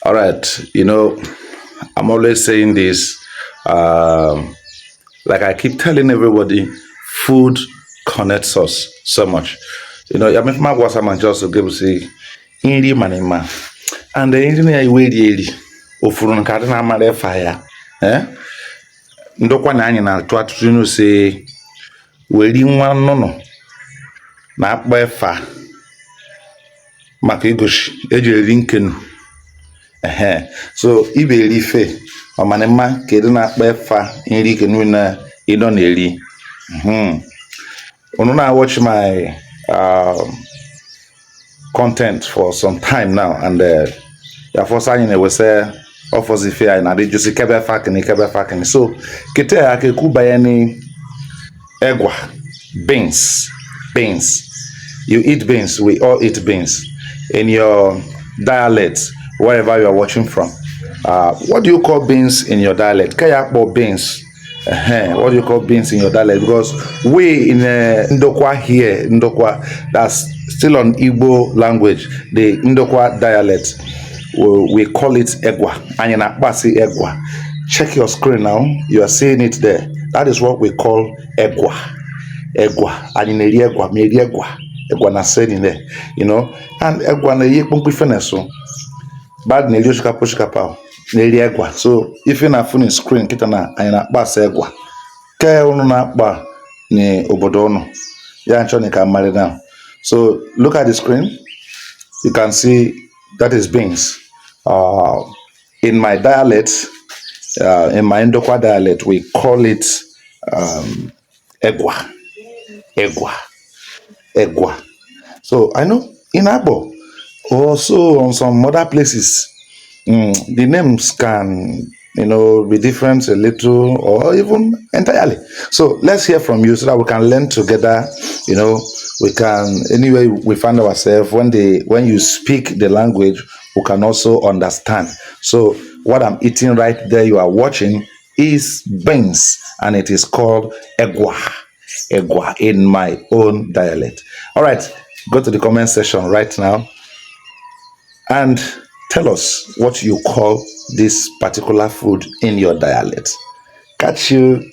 All right, I'm always saying this. Um, like I keep telling everybody, food connects us so much. I mean, my was I'm just to give say, Indi manima, and the engineer wedi ofurun kadina mare fire. Eh? Ndokwa na anyị na-atụ atụtụ si weri nwa nnụnụ na-akpọ efa maka igoshi eji eri nkenu. So ibe eri ife ọmanịma kedu na-akpa efa nri kenu na ịnọ na-eri. Unu na-watch my content for some time now and ya force anyị na-ewesa offers ife anyị na dị jusi kebe fakini so kete ya ka ekwu banye Egwa, beans. You eat beans. We all eat beans. In your dialect, wherever you are watching from, what do you call beans in your dialect? Kaya or beans? What do you call beans in your dialect? Because we in Ndokwa here, Ndokwa, that's still on Igbo language, the Ndokwa dialect, we call it Egwa. Anyana basi Egwa. Check your screen now. You are seeing it there. That is what we call Egwa. Egwa. And in Egwa, maybe Egwa. Egwa na said in there. And Egwa na ye pumpi feneso. Bad ne yoshika pushika pao. Ne Egwa. So if you're not full screen, kita na ayana bas Egwa. Ke unu na ba ni obodono. Ya nchoni ka mali now. So look at the screen. You can see that is beans. In my dialect, in my Ndokwa dialect, we call it Egwa. Egwa. So I know in Abo, also on some other places, the names can, be different a little or even entirely. So let's hear from you so that we can learn together. We can anyway we find ourselves when you speak the language, we can also understand. So what I'm eating right there, you are watching, is beans, and it is called Egwa. Egwa in my own dialect. All right, go to the comment section right now and tell us what you call this particular food in your dialect. Catch you